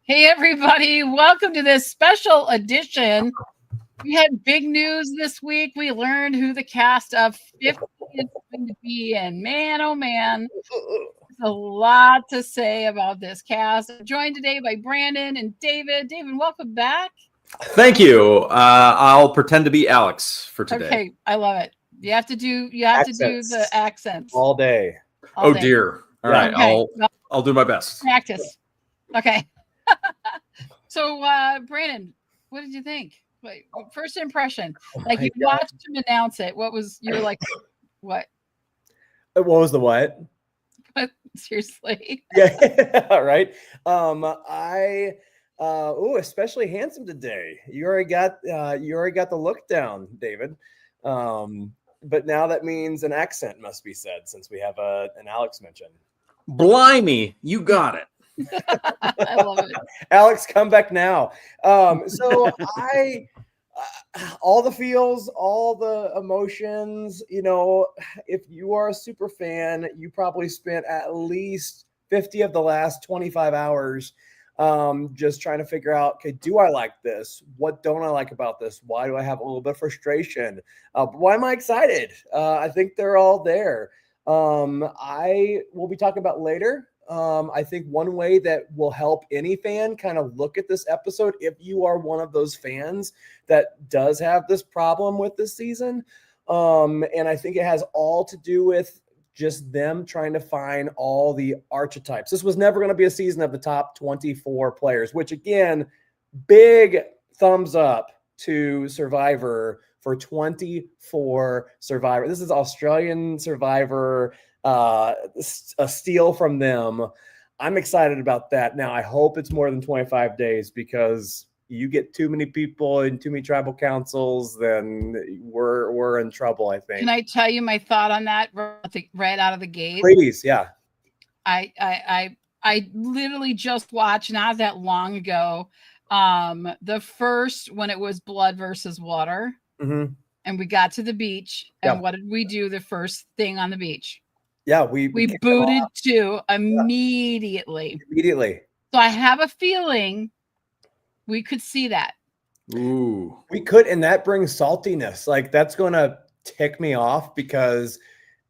Hey, everybody. Welcome to this special edition. We had big news this week. We learned who the cast of 50 is going to be. And man, oh man, there's a lot to say about this cast. I'm joined today by Brandon and David. David, welcome back. Thank you. I'll pretend to be Alex for today. Okay, I love it. You have to do the accents all day. Oh dear. All right. Okay. I'll do my best. Practice. Okay. So, Brandon, what did you think? Wait, first impression. Like you watched him announce it. What was you were like? What? What was the what? Seriously? Yeah, right. Especially handsome today. You already got the look down, David. But now that means an accent must be said since we have an Alex mention. Blimey, you got it. I love it. Alex, come back now. So all the feels, all the emotions, if you are a super fan, you probably spent at least 50 of the last 25 hours just trying to figure out, okay, do I like this? What don't I like about this? Why do I have a little bit of frustration? Why am I excited? I think they're all there. I will be talking about later. I think one way that will help any fan kind of look at this episode, if you are one of those fans that does have this problem with this season, and I think it has all to do with just them trying to find all the archetypes. This was never going to be a season of the top 24 players, which again, big thumbs up to Survivor for 24 Survivor. This is Australian Survivor, a steal from them. I'm excited about that. Now, I hope it's more than 25 days because you get too many people and too many tribal councils, then we're in trouble, I think. Can I tell you my thought on that right out of the gate? Please, yeah. I literally just watched not that long ago the first when it was blood versus water. Mm-hmm. And we got to the beach. And what did we do the first thing on the beach? Yeah, we booted too immediately. Immediately. So I have a feeling we could see that. Ooh. We could, and that brings saltiness. Like that's going to tick me off because,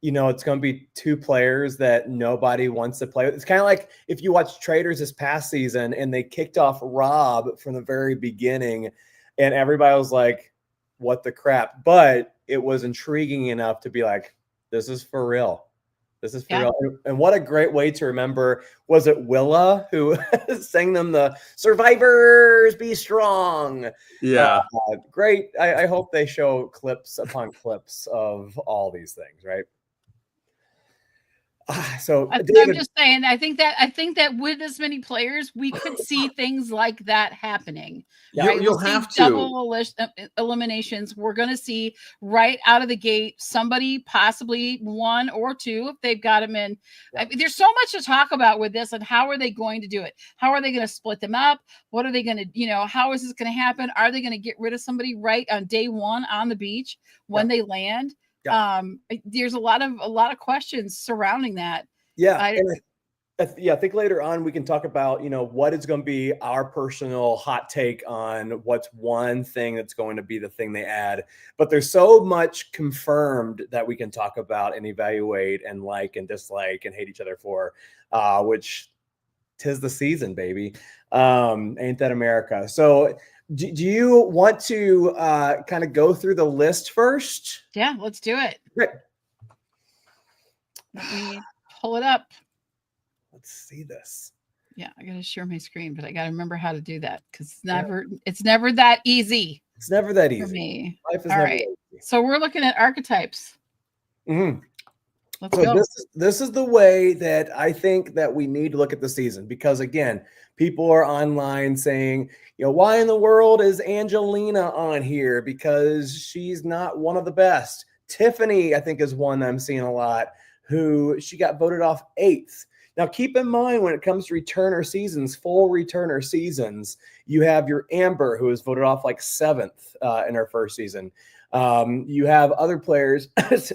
it's going to be two players that nobody wants to play with. It's kind of like if you watch Traders this past season and they kicked off Rob from the very beginning and everybody was like, what the crap? But it was intriguing enough to be like, this is for real. This is for real. And what a great way to remember. Was it Willa who sang them the Survivors Be Strong? Yeah. Great. I hope they show clips upon clips of all these things, right? So David, I'm just saying, I think that with as many players, we could see things like that happening. Right? You'll have to double eliminations. We're going to see right out of the gate somebody, possibly one or two, if they've got them in. I mean, there's so much to talk about with this, and how are they going to do it? How are they going to split them up? What are they going to, how is this going to happen? Are they going to get rid of somebody right on day one on the beach when they land? Yeah. There's a lot of questions surrounding that. Yeah. I think later on we can talk about, what is going to be our personal hot take on what's one thing that's going to be the thing they add. But there's so much confirmed that we can talk about and evaluate and like and dislike and hate each other for, which 'tis the season, baby. Ain't that America? So do you want to kind of go through the list first? Yeah, let's do it. Great. Let me pull it up. Let's see this. Yeah, I got to share my screen, but I got to remember how to do that because it's never that easy. It's never that easy for me. Life is all never right. that easy. So we're looking at archetypes. Mm-hmm. Let's go. This is the way that I think that we need to look at the season because, again, people are online saying, why in the world is Angelina on here? Because she's not one of the best. Tiffany, I think, is one I'm seeing a lot, who she got voted off 8th. Now, keep in mind when it comes to returner seasons, full returner seasons, you have your Amber, who was voted off like 7th in her first season. You have other players.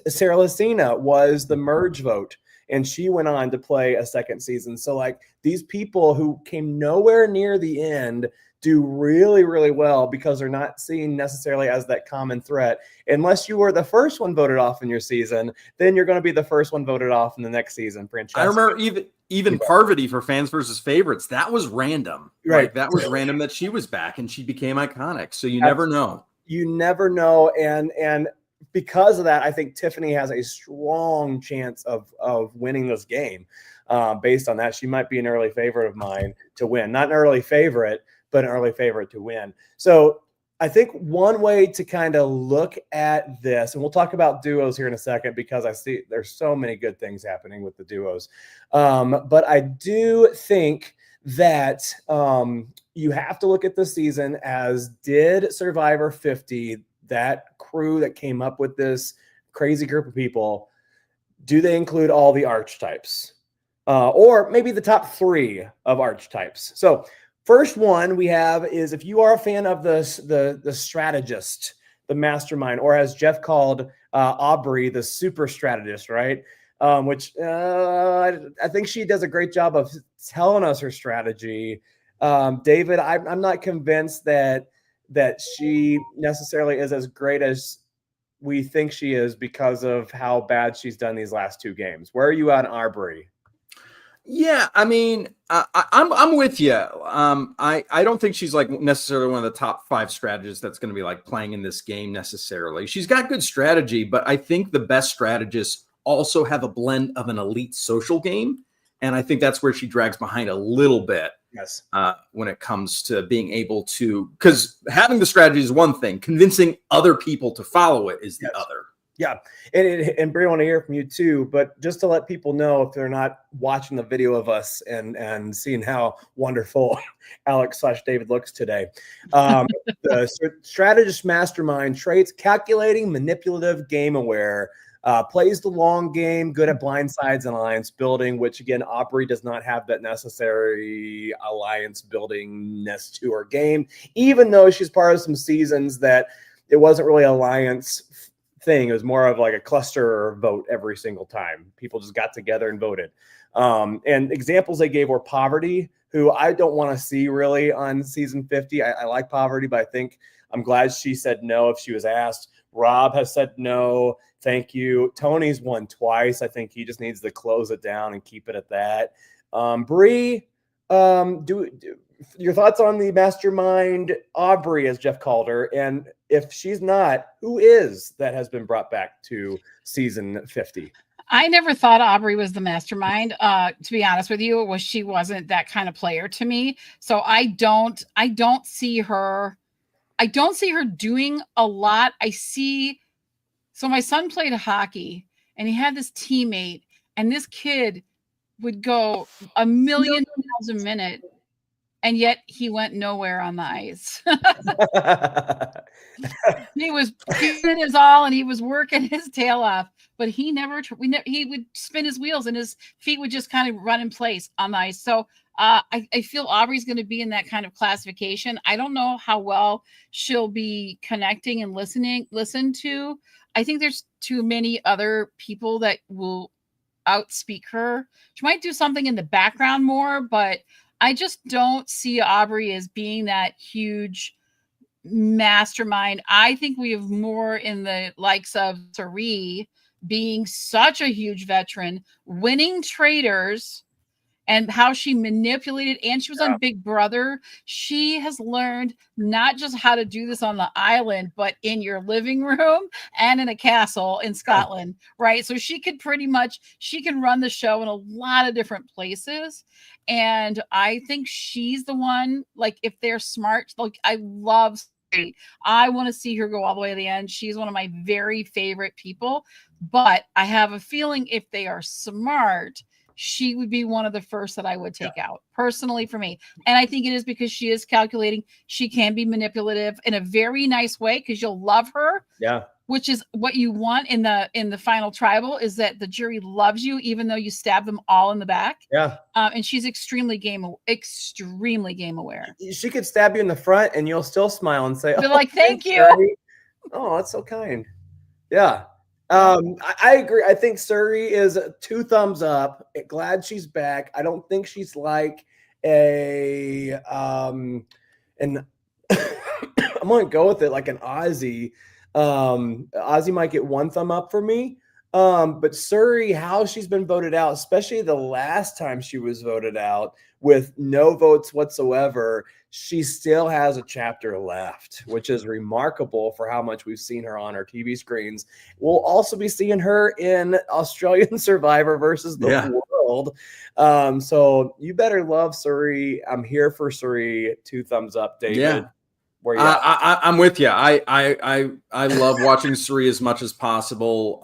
Sarah Lacina was the merge vote and she went on to play a second season. So like these people who came nowhere near the end do really, really well because they're not seen necessarily as that common threat. Unless you were the first one voted off in your season, then you're going to be the first one voted off in the next season. Francesca. I remember even Parvati for Fans versus Favorites. That was random. Right. Like, that was random that she was back and she became iconic. So you never know. You never know. And because of that, I think Tiffany has a strong chance of winning this game. Based on that, she might be an early favorite of mine to win. Not an early favorite, but an early favorite to win. So I think one way to kind of look at this, and we'll talk about duos here in a second because I see there's so many good things happening with the duos. But I do think that you have to look at the season as did Survivor 50, that crew that came up with this crazy group of people, do they include all the archetypes? Or maybe the top 3 of archetypes. So first one we have is if you are a fan of the strategist, the mastermind, or as Jeff called Aubrey, the super strategist, right? Which I think she does a great job of telling us her strategy. David, I'm not convinced that she necessarily is as great as we think she is because of how bad she's done these last 2 games. Where are you at, Aubrey? Yeah, I mean, I'm with you. I don't think she's like necessarily one of the top 5 strategists that's going to be like playing in this game necessarily. She's got good strategy, but I think the best strategists also have a blend of an elite social game, and I think that's where she drags behind a little bit. Yes. When it comes to being able to, because having the strategy is one thing, convincing other people to follow it is the other. Yeah. And Brie, I want to hear from you too, but just to let people know if they're not watching the video of us and seeing how wonderful Alex/David looks today. The strategist mastermind traits: calculating, manipulative, game aware, plays the long game, good at blind sides and alliance building, which again, Aubrey does not have that necessary alliance buildingness to her game, even though she's part of some seasons that it wasn't really alliance thing. It was more of like a cluster vote every single time. People just got together and voted. And examples they gave were Poverty, who I don't want to see really on season 50. I like Poverty, but I think I'm glad she said no if she was asked. Rob has said no. Thank you. Tony's won twice. I think he just needs to close it down and keep it at that. Brie, do your thoughts on the mastermind Aubrey, as Jeff called her, and if she's not, who is that has been brought back to season 50? I never thought Aubrey was the mastermind. To be honest with you, she wasn't that kind of player to me. So I don't see her. I don't see her doing a lot. So my son played hockey and he had this teammate, and this kid would go a million miles a minute, and yet he went nowhere on the ice. He was giving his all and he was working his tail off, but he would spin his wheels and his feet would just kind of run in place on the ice. So I feel Aubrey's going to be in that kind of classification. I don't know how well she'll be connecting and listen to. I think there's too many other people that will outspeak her. She might do something in the background more, but I just don't see Aubrey as being that huge mastermind. I think we have more in the likes of Sari being such a huge veteran, winning traders, and how she manipulated, and she was on Big Brother. She has learned not just how to do this on the island, but in your living room and in a castle in Scotland, right? So she can run the show in a lot of different places. And I think she's the one, like, if they're smart, like, I love Sari. I want to see her go all the way to the end. She's one of my very favorite people, but I have a feeling if they are smart, she would be one of the first that I would take out, personally, for me. And I think it is because she is calculating. She can be manipulative in a very nice way because you'll love her. Yeah. Which is what you want in the final tribal, is that the jury loves you even though you stab them all in the back. Yeah. And she's extremely game aware. She could stab you in the front and you'll still smile and say, "Oh, like, thank you." Oh, that's so kind. Yeah. I agree. I think Suri is 2 thumbs up. Glad she's back. I don't think she's like and I'm gonna go with it like an Ozzy. Ozzy might get 1 thumb up for me. But Suri, how she's been voted out, especially the last time she was voted out with no votes whatsoever, she still has a chapter left, which is remarkable for how much we've seen her on our TV screens. We'll also be seeing her in Australian Survivor versus the world. So you better love Suri. I'm here for Suri. 2 thumbs up, David. Yeah. Where you at? I'm with you. I love watching Suri as much as possible.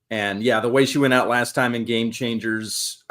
And yeah, the way she went out last time in Game Changers,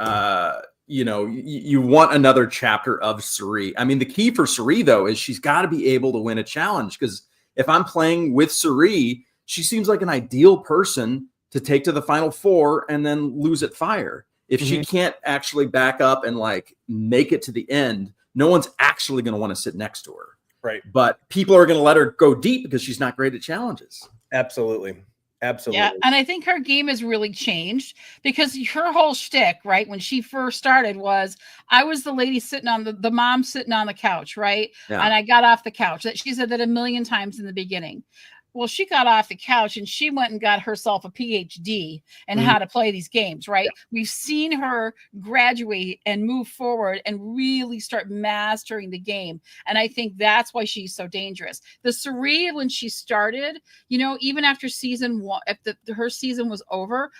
you want another chapter of Suri. I mean, the key for Suri though is she's got to be able to win a challenge, because if I'm playing with Suri, she seems like an ideal person to take to the final 4 and then lose at fire. If she can't actually back up and like make it to the end, no one's actually going to want to sit next to her. Right. But people are going to let her go deep because she's not great at challenges. Absolutely. Absolutely. Yeah, and I think her game has really changed, because her whole shtick, right, when she first started was, I was the lady sitting on the mom sitting on the couch, right? Yeah. And I got off the couch. That she said that a million times in the beginning. Well, she got off the couch and she went and got herself a PhD in how to play these games, right? Yeah. We've seen her graduate and move forward and really start mastering the game. And I think that's why she's so dangerous. The Suri, when she started, even after season 1, if her season was over,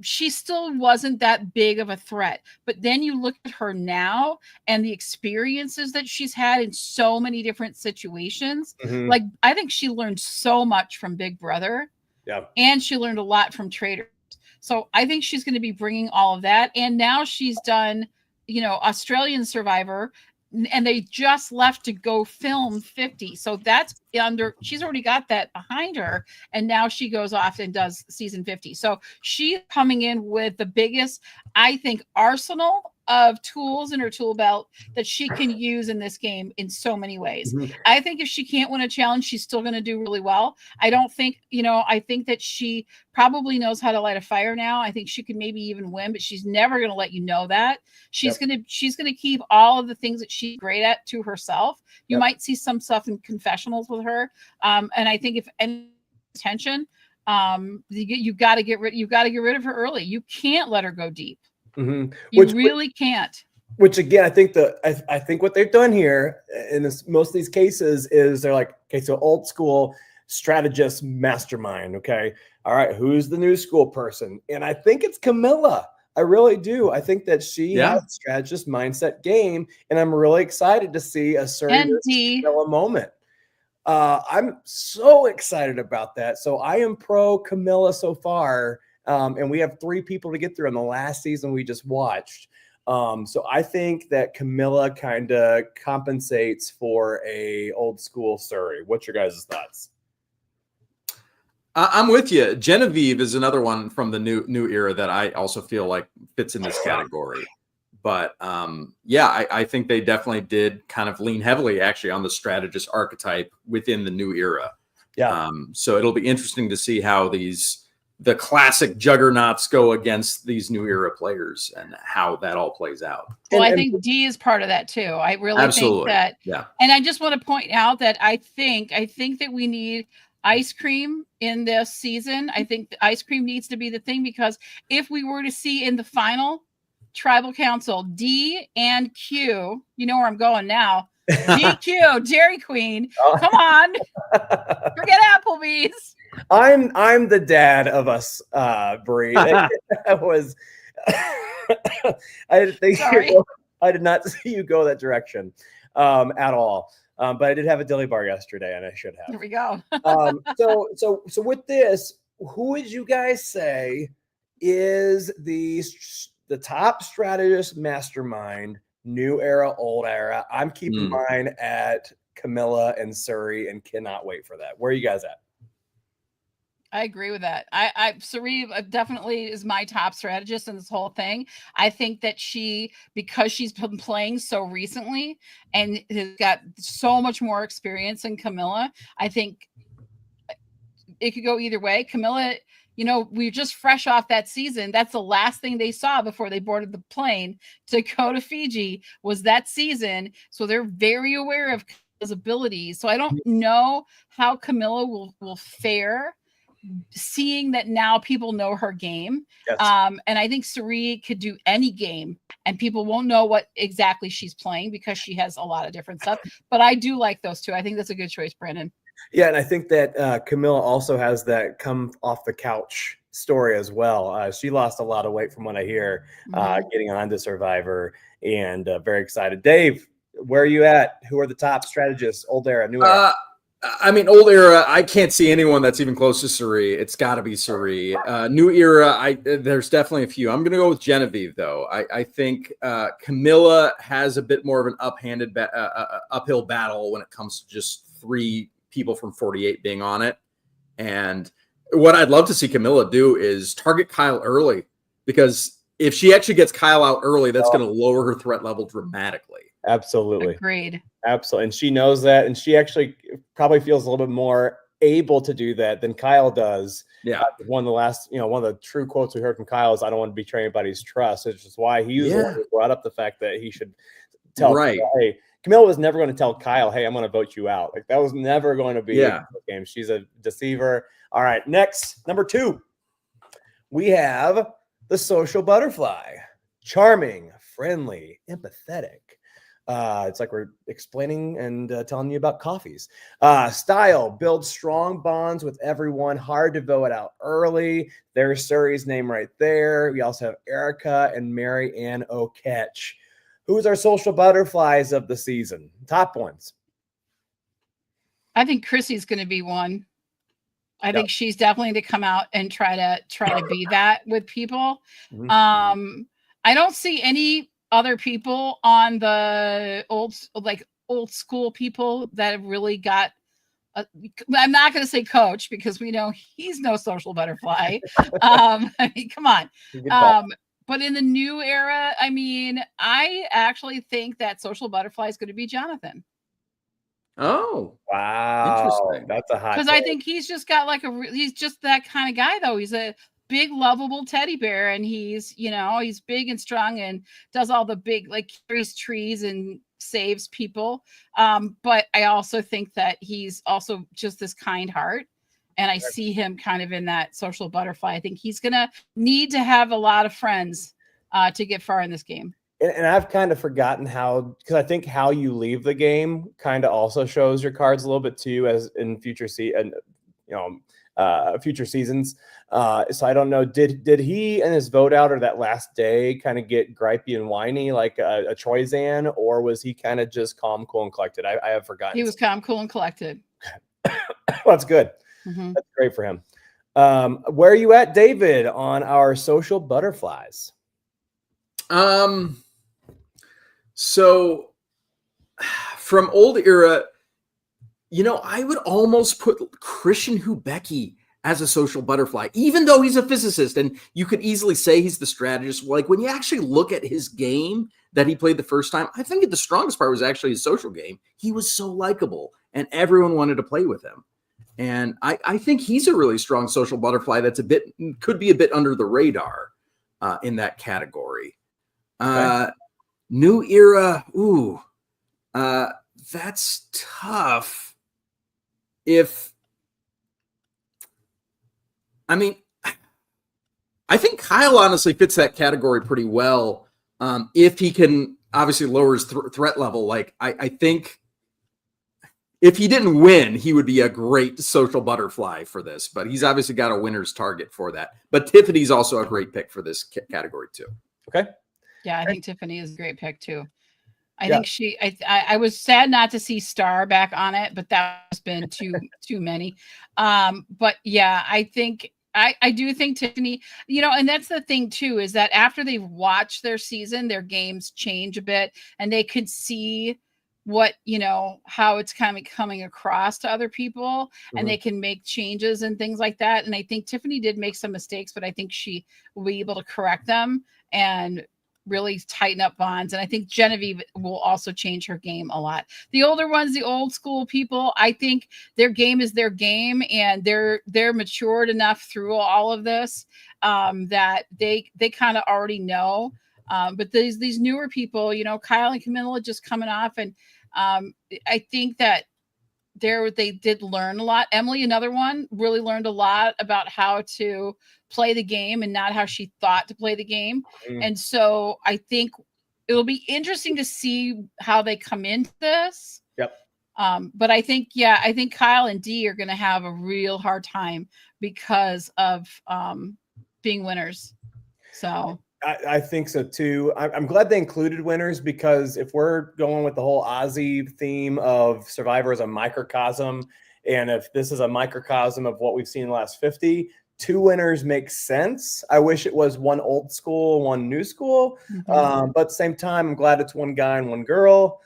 she still wasn't that big of a threat. But then you look at her now and the experiences that she's had in so many different situations. Like, I think she learned so much from Big Brother. Yeah. And she learned a lot from Traitors. So I think she's going to be bringing all of that. And now she's done, Australian Survivor, and they just left to go film 50. So that's she's already got that behind her. And now she goes off and does season 50. So she's coming in with the biggest, I think, arsenal of tools in her tool belt that she can use in this game in so many ways. I think if she can't win a challenge, she's still going to do really well. I don't think, I think that she probably knows how to light a fire now. I think she could maybe even win, but she's never going to let you know that. She's going to keep all of the things that she's great at to herself. You might see some stuff in confessionals with her. And I think if any attention, you got to get rid of her early. You can't let her go deep. You really can't. Which again, I think what they've done here in most of these cases is they're like, okay, so old school strategist mastermind. Okay, all right, who's the new school person? And I think it's Camilla. I really do. I think that she has a strategist mindset game, and I'm really excited to see a certain Camilla moment. I'm so excited about that. So I am pro Camilla so far. And we have 3 people to get through in the last season we just watched. So I think that Camilla kind of compensates for a old school Suri. What's your guys' thoughts? I'm with you. Genevieve is another one from the new era that I also feel like fits in this category. But I think they definitely did kind of lean heavily actually on the strategist archetype within the new era. Yeah. So it'll be interesting to see how the classic juggernauts go against these new era players and how that all plays out. Well, I think Dee is part of that too. I really think that. Yeah. And I just want to point out that I think that we need ice cream in this season. I think the ice cream needs to be the thing, because if we were to see in the final tribal council, D and Q, you know where I'm going now. DQ, Dairy Queen. Come on. Forget Applebee's. I'm the dad of us, Bree. I did not see you go that direction at all. But I did have a deli bar yesterday, and I should have. Here we go. So with this, who would you guys say is the top strategist mastermind, new era, old era? I'm keeping mine at Camilla and Suri, and cannot wait for that. Where are you guys at? I agree with that. Suri definitely is my top strategist in this whole thing. I think that because she's been playing so recently and has got so much more experience than Camilla, I think it could go either way. Camilla, you know, we're just fresh off that season. That's the last thing they saw before they boarded the plane to go to Fiji was that season. So they're very aware of Camilla's abilities. So I don't know how Camilla will fare, seeing that now people know her game. Yes. And I think Cirie could do any game and people won't know what exactly she's playing because she has a lot of different stuff. But I do like those two. I think that's a good choice, Brandon. Yeah, and I think that Camilla also has that come off the couch story as well. She lost a lot of weight from what I hear, getting on to Survivor, and very excited. Dave, where are you at? Who are the top strategists? Old era, new era? I mean, old era, I can't see anyone that's even close to Cirie. It's got to be Cirie. New era, there's definitely a few. I'm going to go with Genevieve, though. I think Camilla has a bit more of an uphill battle when it comes to just 3 people from 48 being on it. And what I'd love to see Camilla do is target Kyle early, because if she actually gets Kyle out early, that's going to lower her threat level dramatically. Absolutely. Agreed. Absolutely. And she knows that. And she actually probably feels a little bit more able to do that than Kyle does. Yeah. One of the true quotes we heard from Kyle is, "I don't want to betray anybody's trust," which is why he was the one who brought up the fact that he should tell Kyle, hey, Camilla was never going to tell Kyle, "Hey, I'm going to vote you out." Like, that was never going to be a game. She's a deceiver. All right. Next, number 2, we have the social butterfly. Charming, friendly, empathetic. It's like we're explaining and telling you about coffees. Style, build strong bonds with everyone. Hard to vote out early. There's Surrey's name right there. We also have Erica and Mary Ann O'Ketch. Who's our social butterflies of the season? Top ones. I think Chrissy's going to be one. I think she's definitely to come out and try to be that with people. Mm-hmm. I don't see any other people on the old school people that have really got I'm not going to say Coach, because we know he's no social butterfly. I mean, come on. But in the new era, I mean, I actually think that social butterfly is going to be Jonathan. Oh, wow. Interesting. That's a hot Because I think he's just got he's just that kind of guy, though. He's a big, lovable teddy bear, and he's big and strong and does all the big, like, carries trees and saves people. But I also think that he's also just this kind heart. And I see him kind of in that social butterfly. I think he's going to need to have a lot of friends to get far in this game. And I've kind of forgotten because I think how you leave the game kind of also shows your cards a little bit too, as in future seasons. So I don't know. Did he and his vote out or that last day kind of get gripey and whiny like a Troyzan, or was he kind of just calm, cool, and collected? I have forgotten. He was calm, cool, and collected. That's good. Mm-hmm. That's great for him. Where are you at, David, on our social butterflies? So from old era, I would almost put Christian Hubecki as a social butterfly, even though he's a physicist, and you could easily say he's the strategist. Like, when you actually look at his game that he played the first time, I think the strongest part was actually his social game. He was so likable, and everyone wanted to play with him. And I think he's a really strong social butterfly that's could be a bit under the radar in that category. Okay. New era, that's tough. I think Kyle honestly fits that category pretty well. If he can obviously lower his threat level, like I think if he didn't win, he would be a great social butterfly for this, but he's obviously got a winner's target for that. But Tiffany's also a great pick for this category too. Okay. Yeah, I think Tiffany is a great pick too. I think I was sad not to see Star back on it, but that's been too many. But yeah, I think I do think Tiffany, and that's the thing too, is that after they've watched their season, their games change a bit, and they could see what, how it's kind of coming across to other people, and they can make changes and things like that. And I think Tiffany did make some mistakes, but I think she will be able to correct them and really tighten up bonds. And I think Genevieve will also change her game a lot. The older ones, the old school people, I think their game is their game, and they're matured enough through all of this that they kind of already know. But these newer people, you know, Kyle and Camilla just coming off, and I think that they did learn a lot. Emily, another one, really learned a lot about how to play the game and not how she thought to play the game. And so I think it'll be interesting to see how they come into this. Yep. But I think Kyle and Dee are going to have a real hard time because of being winners. So I think so too. I'm glad they included winners, because if we're going with the whole Ozzy theme of Survivor as a microcosm, and if this is a microcosm of what we've seen in the last 50, 2 winners makes sense. I wish it was one old school, one new school. But at the same time, I'm glad it's one guy and one girl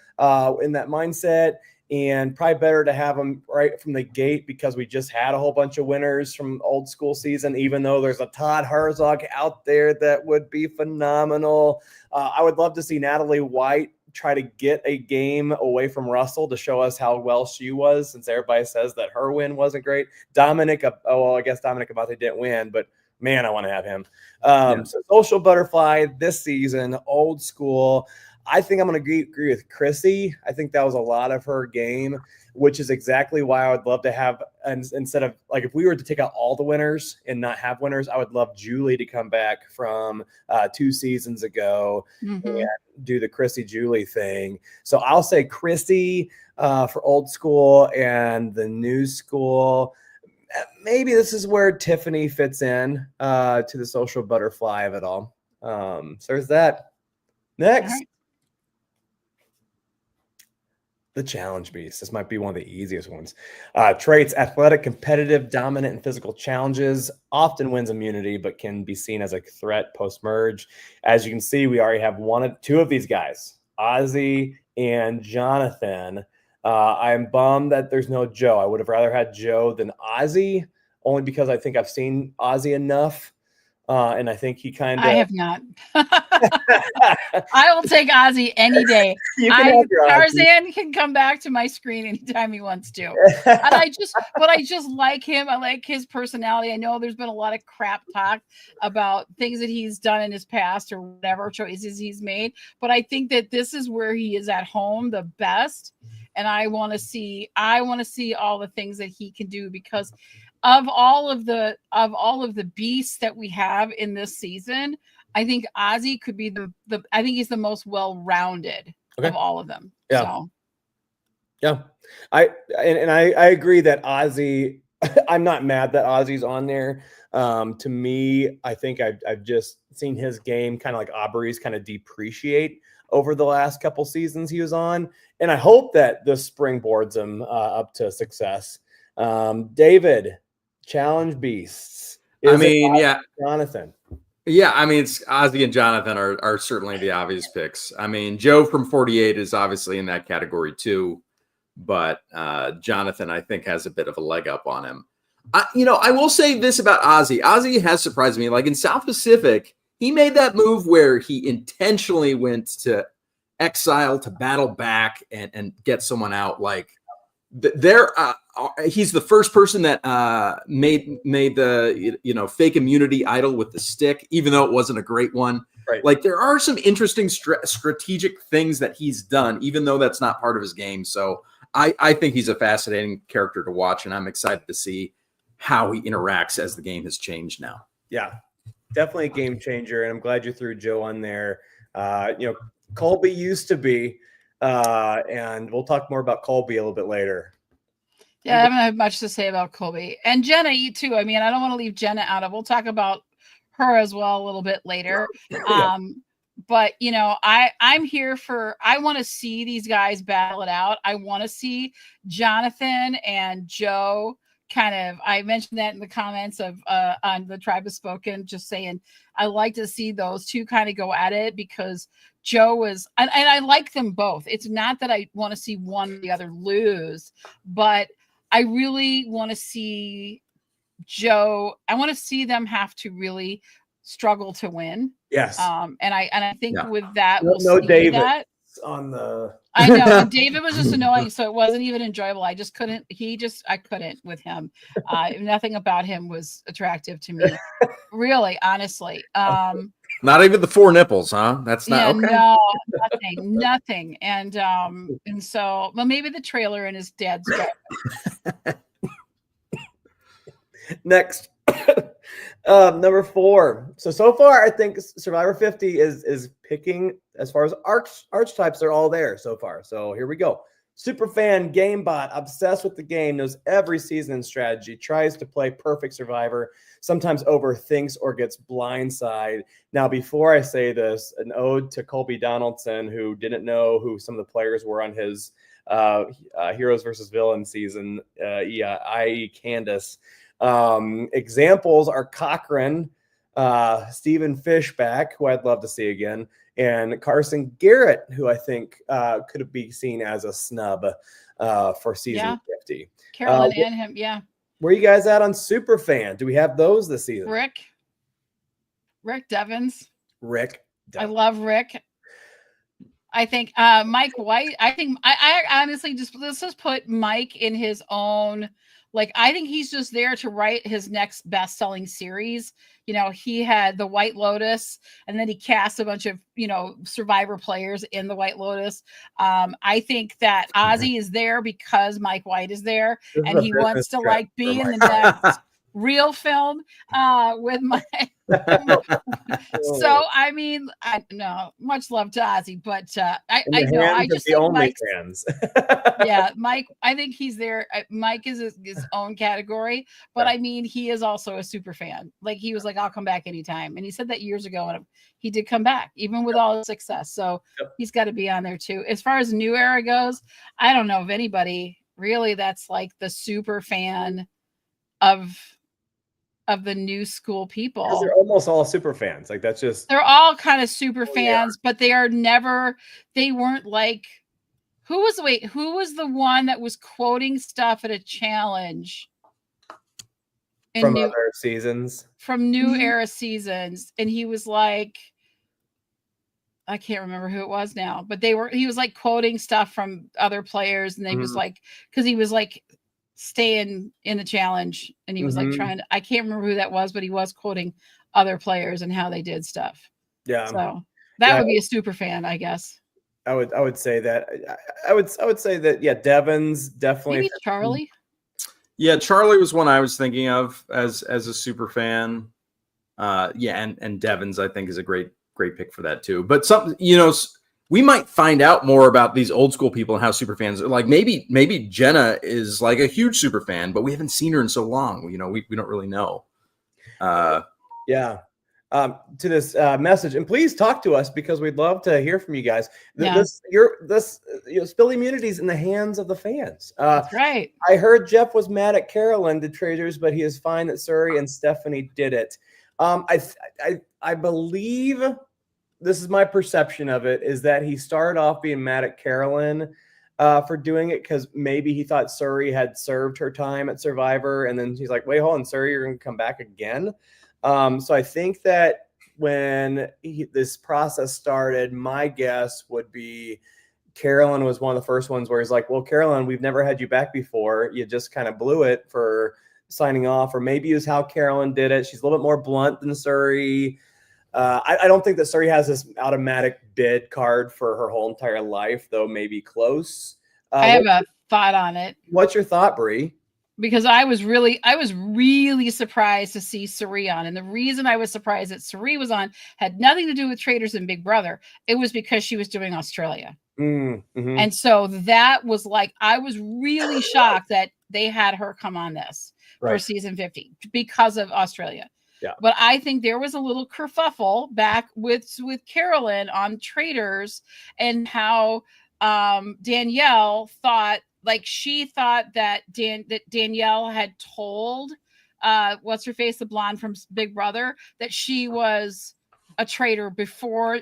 in that mindset. And probably better to have them right from the gate, because we just had a whole bunch of winners from old school season, even though there's a Todd Herzog out there that would be phenomenal. I would love to see Natalie White try to get a game away from Russell to show us how well she was, since everybody says that her win wasn't great. Dominic, I guess Dominic Abate didn't win, but man, I want to have him. So Social Butterfly this season, old school. I think I'm going to agree with Chrissy. I think that was a lot of her game, which is exactly why I would love to have, and instead of, like, if we were to take out all the winners and not have winners, I would love Julie to come back from 2 seasons ago and do the Chrissy Julie thing. So I'll say Chrissy for old school, and the new school. Maybe this is where Tiffany fits in to the Social Butterfly of it all. So there's that. Next. The Challenge Beast. This might be one of the easiest ones. Traits: athletic, competitive, dominant, and physical challenges. Often wins immunity, but can be seen as a threat post-merge. As you can see, we already have 2 of these guys, Ozzy and Jonathan. I am bummed that there's no Joe. I would have rather had Joe than Ozzy, only because I think I've seen Ozzy enough. And I think he kind of... I have not. I will take Ozzy any day. Tarzan can come back to my screen anytime he wants to. And I just like him. I like his personality. I know there's been a lot of crap talk about things that he's done in his past or whatever choices he's made. But I think that this is where he is at home the best. And I want to see all the things that he can do, because of all of the beasts that we have in this season, I think Ozzy could be I think he's the most well-rounded of all of them. Yeah. So. Yeah. I agree that Ozzy, I'm not mad that Ozzy's on there. To me, I think I've just seen his game kind of like Aubrey's kind of depreciate over the last couple seasons he was on. And I hope that this springboards him up to success. David, Challenge Beasts. Jonathan. Yeah, I mean, it's Ozzy and Jonathan are certainly the obvious picks. I mean, Joe from 48 is obviously in that category too, but Jonathan, I think, has a bit of a leg up on him. I will say this about Ozzy. Ozzy has surprised me. Like in South Pacific, he made that move where he intentionally went to exile to battle back and get someone out. Like he's the first person that made the fake immunity idol with the stick, even though it wasn't a great one. Right. Like there are some interesting strategic things that he's done, even though that's not part of his game. So I think he's a fascinating character to watch, and I'm excited to see how he interacts as the game has changed now. Yeah, definitely a game changer, and I'm glad you threw Joe on there. Colby used to be, and we'll talk more about Colby a little bit later. Yeah, I haven't had much to say about Colby. And Jenna, you too. I mean, I don't want to leave Jenna out of. We'll talk about her as well a little bit later. Yeah. But I'm here I want to see these guys battle it out. I want to see Jonathan and Joe I mentioned that in the comments of on the Tribe Has Spoken, just saying I like to see those two kind of go at it, because Joe was, and I like them both. It's not that I want to see one or the other lose, but I really want to see Joe. I want to see them have to really struggle to win. Yes. And I think Yeah. with that, No- we'll no see David. that. On the I know. And David was just annoying, so it wasn't even enjoyable. I just couldn't. I couldn't with him. Nothing about him was attractive to me, really, honestly. Not even the 4 nipples, huh? That's not Yeah, okay. no, nothing. And so, well, maybe the trailer and his dad's driving. next. Number 4. So far, I think Survivor 50 is picking as far as archetypes. They're all there so far. So here we go. Superfan GameBot, obsessed with the game, knows every season and strategy, tries to play perfect Survivor, sometimes overthinks or gets blindsided. Now, before I say this, an ode to Colby Donaldson, who didn't know who some of the players were on his Heroes versus Villains season, i.e. Candace. Examples are Cochran, Stephen Fishback, who I'd love to see again, and Carson Garrett, who I think could be seen as a snub for season 50. Carolyn and him, yeah. Where are you guys at on Superfan? Do we have those this season? Rick Devens. Rick. I love Rick. I think Mike White. I think I honestly let's just put Mike in his own. Like, I think he's just there to write his next best-selling series. You know, he had the White Lotus, and then he cast a bunch of, Survivor players in the White Lotus. I think that Ozzy is there because Mike White is there, and he wants to be in the next real film with Mike. So I mean, I know, much love to Ozzy, but I know I just think Mike's, yeah, Mike. I think he's there. Mike is his own category, but I mean, he is also a super fan. Like, he was like, "I'll come back anytime," and he said that years ago, and he did come back, even with all his success. So he's got to be on there too. As far as New Era goes, I don't know of anybody really that's like the super fan of the new school people. They're almost all super fans. Like, that's just, they're all kind of super fans, but they weren't like, who was the one that was quoting stuff at a challenge from other seasons, from New Era seasons, and he was like, I can't remember who it was now, but he was like quoting stuff from other players, and they was like, because he was like staying in the challenge, and he was like I can't remember who that was, but he was quoting other players and how they did stuff. Yeah. So that would be a super fan, I guess. I would say that. I would say that. Yeah, Devens definitely. Maybe Charlie. Yeah, Charlie was one I was thinking of as a super fan. And Devens I think is a great pick for that too. But we might find out more about these old school people and how super fans are. Like, maybe Jenna is like a huge super fan, but we haven't seen her in so long. We don't really know. Yeah. To this message, and please talk to us, because we'd love to hear from you guys. Spill Immunity is in the hands of the fans. That's right. I heard Jeff was mad at Carolyn, the traders, but he is fine that Suri and Stephanie did it. I believe, this is my perception of it, is that he started off being mad at Carolyn for doing it because maybe he thought Suri had served her time at Survivor, and then he's like, wait, hold on, Suri, you're going to come back again? So I think that when this process started, my guess would be Carolyn was one of the first ones where he's like, well, Carolyn, we've never had you back before. You just kind of blew it for signing off. Or maybe it was how Carolyn did it. She's a little bit more blunt than Suri. I don't think that Suri has this automatic bid card for her whole entire life, though maybe close. I have a thought on it. What's your thought, Bree? Because I was really surprised to see Suri on. And the reason I was surprised that Suri was on had nothing to do with Traders and Big Brother. It was because she was doing Australia. Mm-hmm. And so that was like, I was really shocked that they had her come on this for season 50 because of Australia. Yeah. But I think there was a little kerfuffle back with Carolyn on Traders, and how Danielle thought, like, she thought that Danielle had told what's her face, the blonde from Big Brother, that she was a traitor before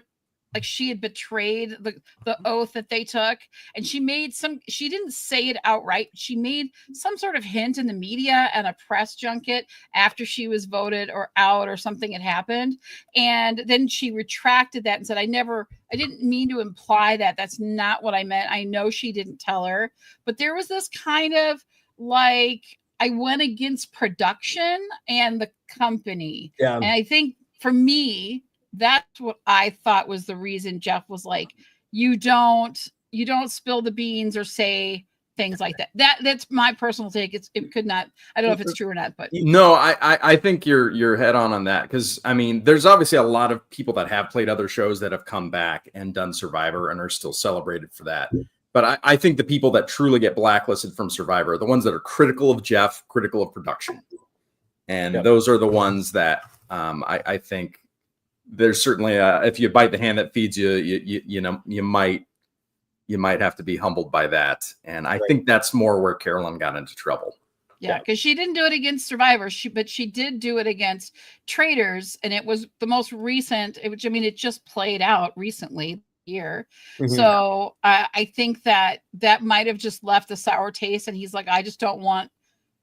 like she had betrayed the oath that they took, and she didn't say it outright. She made some sort of hint in the media and a press junket after she was voted or out or something had happened. And then she retracted that and said, I didn't mean to imply that. That's not what I meant. I know she didn't tell her, but there was this kind of like, I went against production and the company. Yeah. And I think for me, that's what I thought was the reason Jeff was like, you don't spill the beans or say things like that. That's my personal take. It could not, I don't know if it's true or not, but no, I think you're head on that. Because I mean, there's obviously a lot of people that have played other shows that have come back and done Survivor and are still celebrated for that. But I think the people that truly get blacklisted from Survivor are the ones that are critical of Jeff, critical of production. And those are the ones that I think there's certainly if you bite the hand that feeds you, you might have to be humbled by that. And I think that's more where Carolyn got into trouble. Yeah, because she didn't do it against Survivor, but she did do it against Traitors, and it was the most recent. It just played out recently year. Mhm. So I think that might have just left a sour taste, and he's like, I just don't want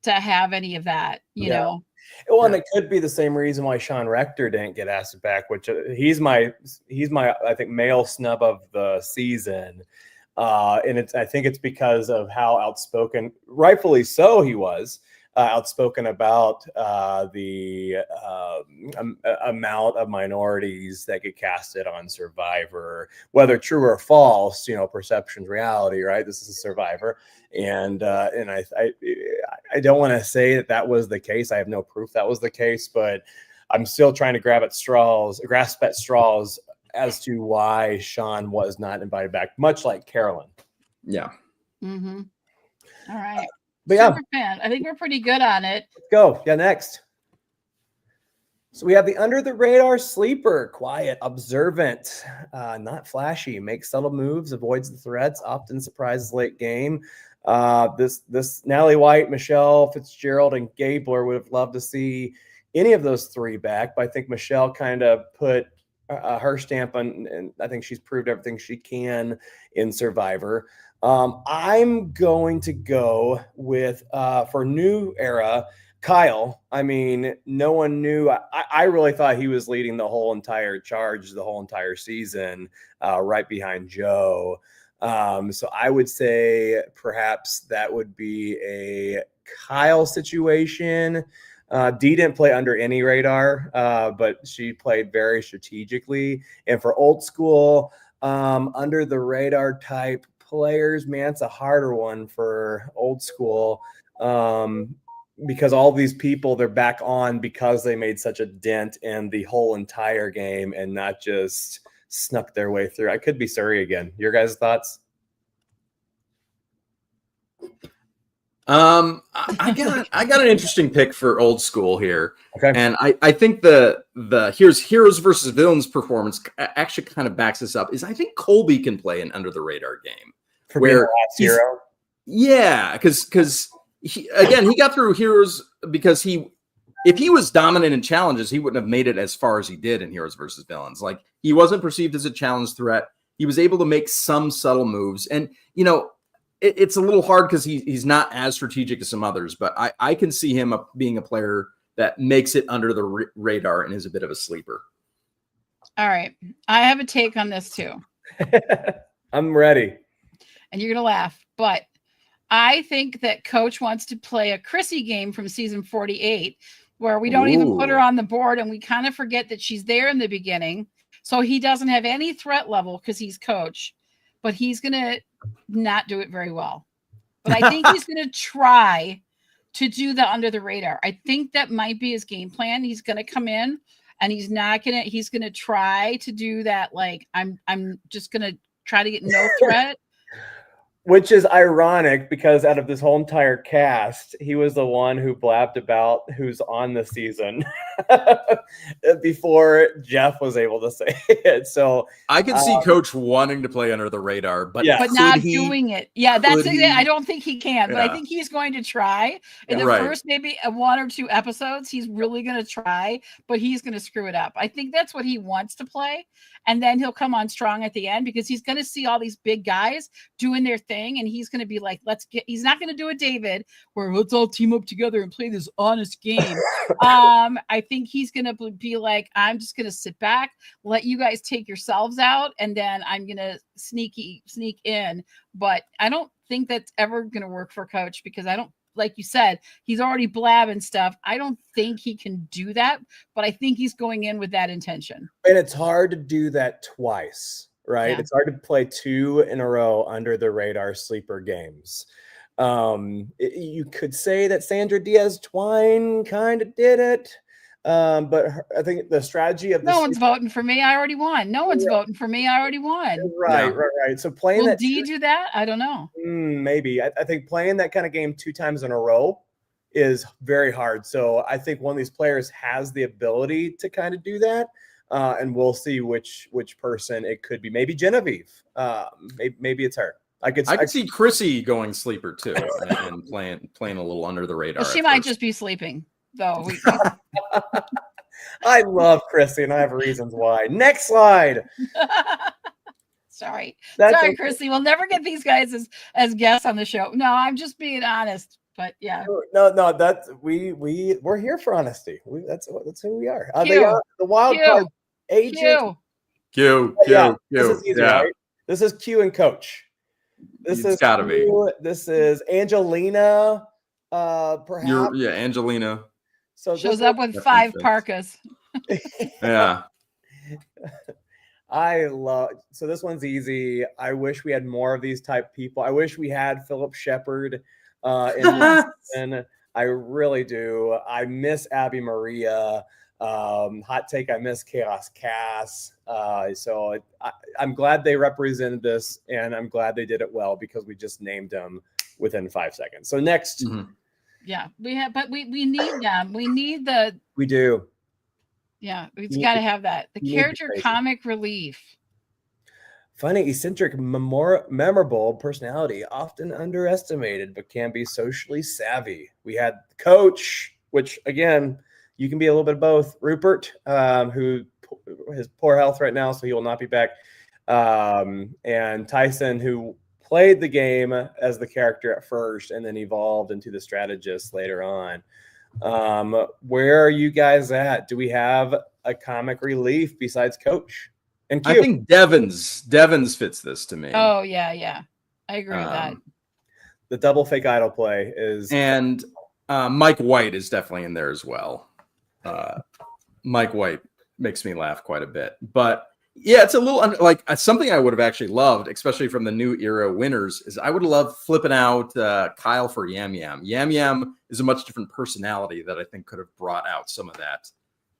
to have any of that, you know. Well, and it could be the same reason why Sean Rector didn't get asked back, which he's my I think male snub of the season. And I think it's because of how outspoken, rightfully so, he was outspoken about the amount of minorities that get casted on Survivor, whether true or false. Perception's reality, right? This is a Survivor, and I don't want to say that was the case. I have no proof that was the case, but I'm still trying to grasp at straws as to why Sean was not invited back, much like Carolyn. Yeah. Mm-hmm. All right. But yeah, Super fan. I think we're pretty good on it. Let's go. Yeah, next. So we have the under the radar sleeper, quiet, observant, not flashy, makes subtle moves, avoids the threats, often surprises late game. This Natalie White, Michelle Fitzgerald, and Gabler would have loved to see any of those three back, but I think Michelle kind of put her stamp on, and I think she's proved everything she can in Survivor. I'm going to go with for new era, Kyle. I mean, no one knew. I really thought he was leading the whole entire charge, the whole entire season, right behind Joe. So I would say perhaps that would be a Kyle situation. Dee didn't play under any radar, but she played very strategically. And for old school, under the radar type players, man, it's a harder one for old school, because all these people, they're back on because they made such a dent in the whole entire game and not just snuck their way through. I could be Surrey again. Your guys' thoughts? I got an interesting pick for old school here. Okay. And I think the here's Heroes versus Villains performance actually kind of backs this up. Is I think Colby can play an under the radar game For being the last hero. Yeah, because he got through Heroes because if he was dominant in challenges, he wouldn't have made it as far as he did in Heroes versus Villains. Like, he wasn't perceived as a challenge threat. He was able to make some subtle moves, and it's a little hard because he's not as strategic as some others, but I can see him being a player that makes it under the radar and is a bit of a sleeper. All right. I have a take on this too. I'm ready. And you're going to laugh, but I think that Coach wants to play a Chrissy game from season 48, where we don't even put her on the board, and we kind of forget that she's there in the beginning. So he doesn't have any threat level because he's Coach, but he's going to not do it very well. But I think he's going to try to do the under the radar. I think that might be his game plan. He's going to come in and he's going to try to do that. Like, I'm just going to try to get no threat. Which is ironic because out of this whole entire cast, he was the one who blabbed about who's on the season before Jeff was able to say it. So I could see Coach wanting to play under the radar, but Yeah. but could not he? doing it. Yeah, that's Could it. he? I don't think he can, but I Yeah. think he's going to try. In the Right. first maybe one or two episodes, he's really going to try, but he's going to screw it up. I think that's what he wants to play, and then he'll come on strong at the end because he's going to see all these big guys doing their thing, and he's going to be like, "Let's get." He's not going to do a David where let's all team up together and play this honest game. I think he's going to be like, "I'm just going to sit back, let you guys take yourselves out, and then I'm going to sneak in." But I don't think that's ever going to work for Coach because I don't, like you said, he's already blabbing stuff. I don't think he can do that, but I think he's going in with that intention. And it's hard to do that twice, right? Yeah. It's hard to play 2 in a row under the radar sleeper games. You could say that Sandra Diaz Twine kind of did it. But I think the strategy of No one's voting for me. I already won. No one's voting for me. I already won. right. So playing Will that D do that? I don't know. maybe. I think playing that kind of game 2 times in a row is very hard. So I think one of these players has the ability to kind of do that. And we'll see which person it could be. Maybe Genevieve. Maybe it's her. I could see Chrissy going sleeper too and playing a little under the radar. Well, she might just be sleeping, though. I love Chrissy, and I have reasons why. Next slide. Sorry, okay. Chrissy. We'll never get these guys as guests on the show. No, I'm just being honest. But yeah, no, that's we're here for honesty. That's who we are. Q. They are the wild Q. card agent. Q. This is easy, right? This is Q and Coach. It's gotta be. This is Angelina. Perhaps. Angelina. So shows up with 5 parkas. Yeah. So this one's easy. I wish we had more of these type people. I wish we had Philip Shepard in this season. I really do. I miss Abby Maria. Hot take, I miss Chaos Cass. So I'm glad they represented this, and I'm glad they did it well because we just named them within 5 seconds. So next. Mm-hmm. Yeah, we need them. We do. Yeah, we've got to have that. The character comic relief. Funny, eccentric, memorable personality, often underestimated, but can be socially savvy. We had Coach, which again, you can be a little bit of both. Rupert, who has poor health right now, so he will not be back. And Tyson, who played the game as the character at first and then evolved into the strategist later on. Where are you guys at? Do we have a comic relief besides Coach and Q? I think Devins fits this to me. Oh yeah. I agree with that. The double fake idol play is, and Mike White is definitely in there as well. Mike White makes me laugh quite a bit, but yeah, it's a little like something I would have actually loved, especially from the new era winners, is I would love flipping out Kyle for Yam Yam. Yam Yam is a much different personality that I think could have brought out some of that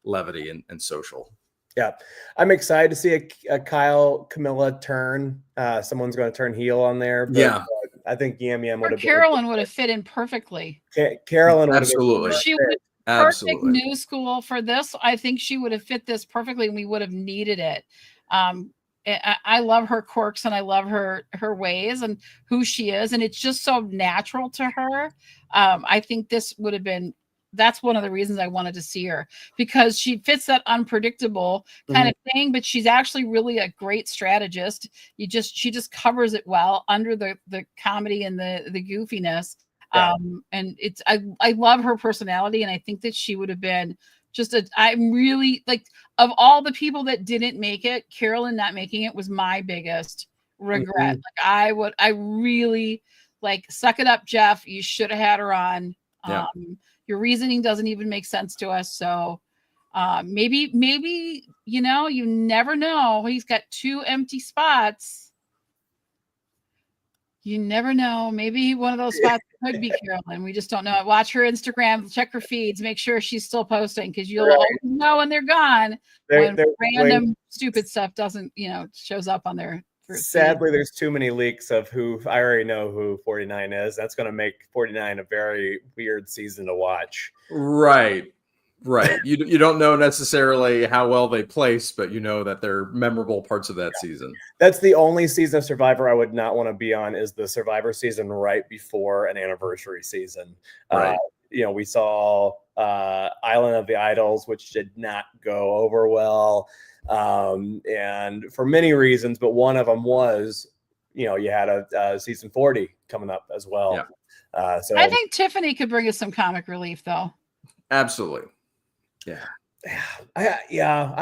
levity and social. Yeah, I'm excited to see a Kyle Camilla turn. Someone's going to turn heel on there. But, I think Yam Yam would have. Carolyn would have fit in perfectly. Carolyn would absolutely. She would perfect new school for this. I think she would have fit this perfectly, and we would have needed it. I love her quirks, and I love her ways and who she is, and it's just so natural to her. I think this would have been. That's one of the reasons I wanted to see her, because she fits that unpredictable kind of thing, but she's actually really a great strategist. She just covers it well under the comedy and the goofiness. Yeah. And I love her personality, and I think that she would have been I'm really like, of all the people that didn't make it, Carolyn not making it was my biggest regret. Like I really like, suck it up, Jeff. You should have had her on. Yeah. Your reasoning doesn't even make sense to us. So maybe, you never know. He's got 2 empty spots. You never know. Maybe one of those spots could be Carolyn. We just don't know. Watch her Instagram, check her feeds, make sure she's still posting, because you'll always know when they're gone. When random stupid stuff doesn't, shows up on their seed. Sadly, there's too many leaks of who. I already know who 49 is. That's going to make 49 a very weird season to watch. Right. You don't know necessarily how well they place, but you know that they're memorable parts of that season. That's the only season of Survivor I would not want to be on, is the Survivor season right before an anniversary season. Right. We saw Island of the Idols, which did not go over well, and for many reasons, but one of them was, you had a season 40 coming up as well. Yeah. So I think Tiffany could bring us some comic relief, though. Absolutely. Yeah. I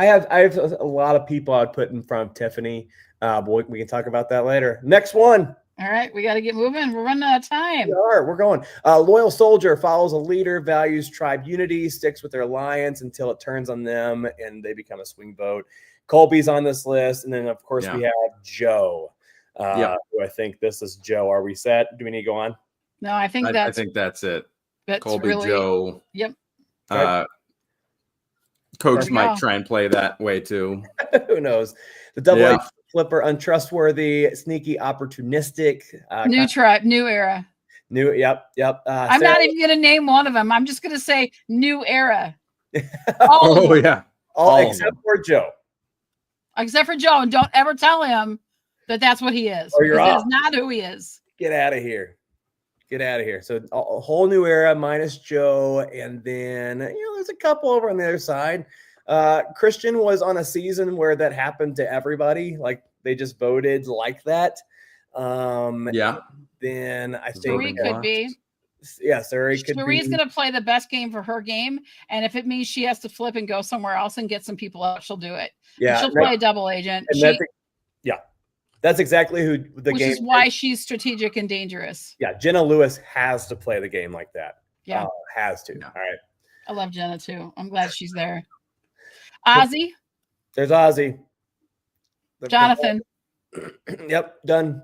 have a lot of people I'd put in front of Tiffany. But we can talk about that later. Next one. All right, we got to get moving. We're running out of time. We're going. Loyal soldier follows a leader, values tribe unity, sticks with their alliance until it turns on them and they become a swing vote. Colby's on this list. And then, of course, we have Joe. Who I think this is Joe. Are we set? Do we need to go on? No, I think I think that's it. That's Colby, really, Joe. Yep. Coach might try and play that way too. Who knows? The double H flipper, untrustworthy, sneaky, opportunistic. New tribe, new era. Yep. I'm not even going to name one of them. I'm just going to say new era. All except for Joe. Except for Joe. And don't ever tell him that that's what he is. Or you're off. That's not who he is. Get out of here. So a whole new era minus Joe. And then, there's a couple over on the other side. Christian was on a season where that happened to everybody. Like they just voted like that. Then I think Suri could be. Yeah, Suri could be. Suri's going to play the best game for her game. And if it means she has to flip and go somewhere else and get some people out, she'll do it. Yeah. She'll play a double agent. That's exactly who the which game is why she's strategic and dangerous. Yeah, Jenna Lewis has to play the game like that. Yeah. Has to. All right. I love Jenna too. I'm glad she's there. Ozzy. There's Ozzy. Jonathan. Yep, done.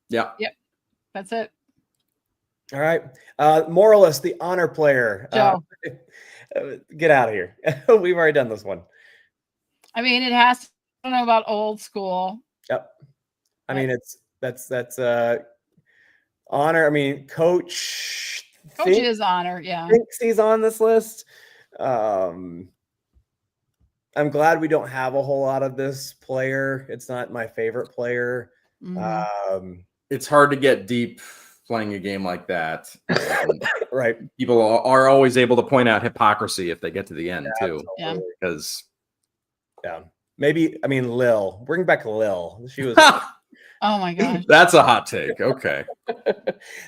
Yeah. Yep. That's it. All right. Moralist, the honor player. Joe. Get out of here. We've already done this one. I mean, it has to, I don't know about old school. Yep. I mean, that's honor. I mean, Coach is honor. Yeah. Thinks he's on this list. I'm glad we don't have a whole lot of this player. It's not my favorite player. Mm-hmm. It's hard to get deep playing a game like that. Right. People are always able to point out hypocrisy if they get to the end too. Yeah. Because maybe, Lil. Bring back Lil. She was oh my gosh. That's a hot take. Okay.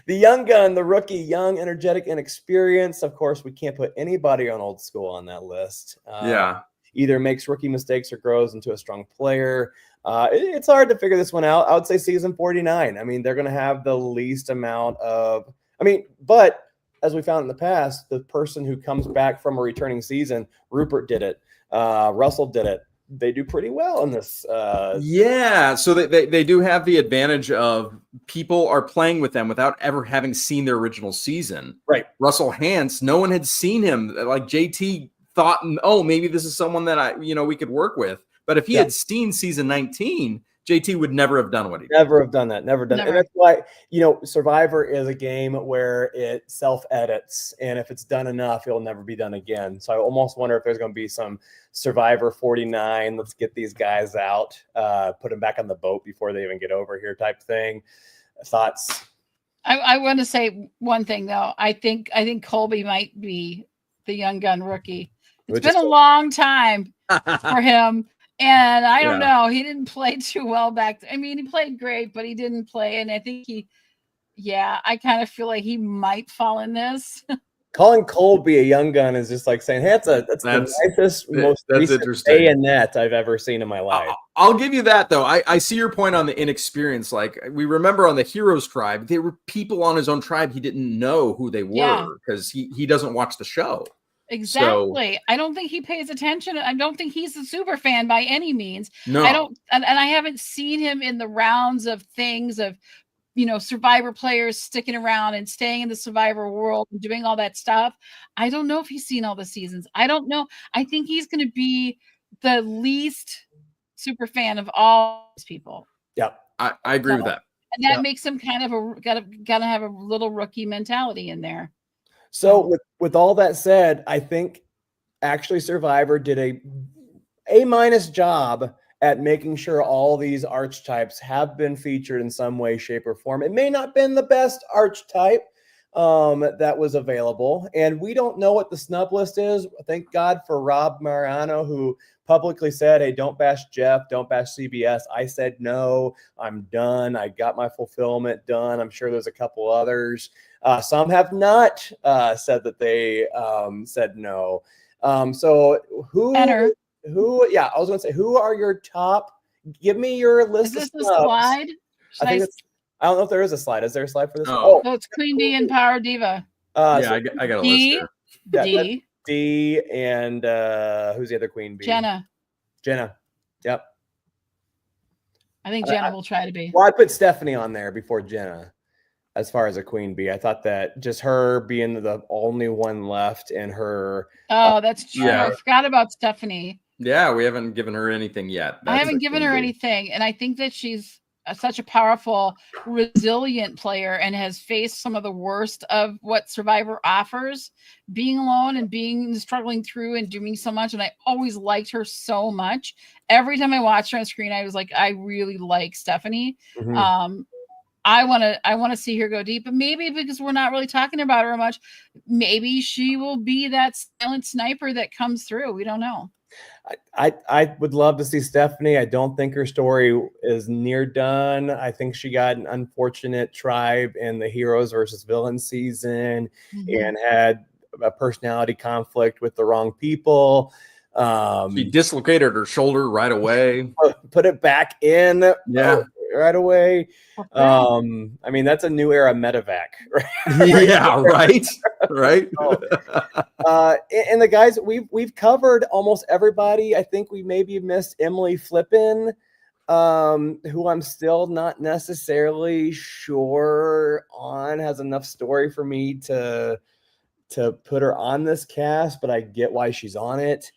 The young gun, the rookie, young, energetic, and experienced. Of course, we can't put anybody on old school on that list. Either makes rookie mistakes or grows into a strong player. It's hard to figure this one out. I would say season 49. I mean, they're going to have the least amount of, but as we found in the past, the person who comes back from a returning season, Rupert did it. Russell did it. They do pretty well in this. So they do have the advantage of people are playing with them without ever having seen their original season. Right. Russell Hantz, no one had seen him. Like JT thought, oh, maybe this is someone that we could work with. But if he had seen season 19, JT would never have done what he did. Never have done that. Never done it. And that's why, Survivor is a game where it self-edits. And if it's done enough, it'll never be done again. So I almost wonder if there's going to be some Survivor 49, let's get these guys out, put them back on the boat before they even get over here type thing. Thoughts? I want to say one thing, though. I think Colby might be the young gun rookie. It's been a long time for him. And I don't know. He didn't play too well back. He played great, but he didn't play. And I think I kind of feel like he might fall in this. Calling Colby a young gun is just like saying, hey, that's the nicest, most recent bayonet I've ever seen in my life. I'll give you that, though. I see your point on the inexperience. Like, we remember on the Heroes tribe, there were people on his own tribe he didn't know who they were because he doesn't watch the show. Exactly. So, I don't think he pays attention. I don't think he's a super fan by any means. No, I don't, and I haven't seen him in the rounds of things of, Survivor players sticking around and staying in the Survivor world and doing all that stuff. I don't know if he's seen all the seasons. I don't know. I think he's going to be the least super fan of all these people. Yep. I agree with that. And that Yeah. makes him kind of gotta have a little rookie mentality in there. So with all that said, I think actually Survivor did A- job at making sure all these archetypes have been featured in some way, shape, or form. It may not have been the best archetype that was available, and we don't know what the snub list is. Thank God for Rob Mariano, who publicly said, "Hey, don't bash Jeff, don't bash CBS." I said no, I'm done. I got my fulfillment done. I'm sure there's a couple others. Some have not said that they said no. So Enter. yeah, I was going to say, who are your top? Give me your Is list of this the snubs. slide? I think I don't know if there is a slide. Is there a slide for this? Oh. Oh, it's Queen D and Power Diva. Yeah, so I got a list D, here. yeah, D, D, and who's the other queen bee? Jenna. Jenna. Yep. I think Jenna will try to be. Well, I put Stephanie on there before Jenna as far as a queen bee. I thought that just her being the only one left and her. Oh, that's true. Yeah. I forgot about Stephanie. Yeah, we haven't given her anything yet. I haven't given her anything, and I think that she's such a powerful, resilient player and has faced some of the worst of what Survivor offers, being alone and being struggling through and doing so much. And I always liked her so much. Every time I watched her on screen, I was like, I really like Stephanie. Mhm. I want to see her go deep, but maybe because we're not really talking about her much, maybe she will be that silent sniper that comes through. We don't know. I would love to see Stephanie. I don't think her story is near done. I think she got an unfortunate tribe in the heroes versus villains season and had a personality conflict with the wrong people. She dislocated her shoulder right away. Put it back in Yeah. right away. Okay. I mean, that's a new era medevac, right? Yeah, right. Right. And the guys, we've covered almost everybody. I think we maybe missed Emily Flippin, who I'm still not necessarily sure on has enough story for me to put her on this cast, but I get why she's on it.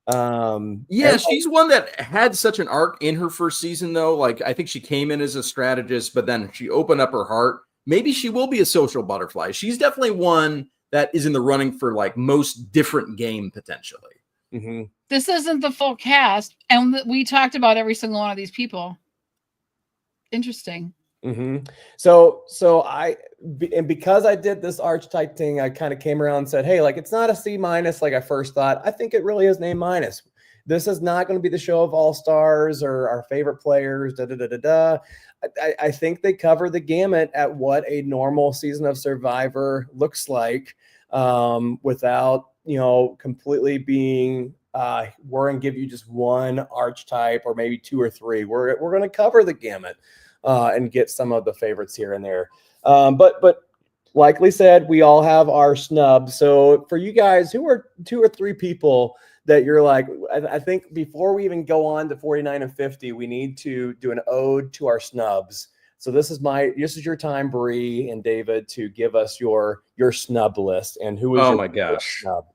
Yeah, she's one that had such an arc in her first season, though. Like, I think she came in as a strategist, but then she opened up her heart. Maybe she will be a social butterfly. She's definitely one that is in the running for like most different game potentially. Mm-hmm. This isn't the full cast, and we talked about every single one of these people. Interesting. Mm-hmm. So because I did this archetype thing, I kind of came around and said, hey, like, it's not a C- like I first thought. I think it really is an A-. This is not going to be the show of all stars or our favorite players. I think they cover the gamut at what a normal season of Survivor looks like, without completely being we're going to give you just one archetype or maybe two or three. We're going to cover the gamut. And get some of the favorites here and there. But likely said, we all have our snubs. So for you guys, who are 2 or 3 people that you're like, I think before we even go on to 49 and 50, we need to do an ode to our snubs. So this is your time, Bree and David, to give us your snub list. And who is Oh your my gosh. snub?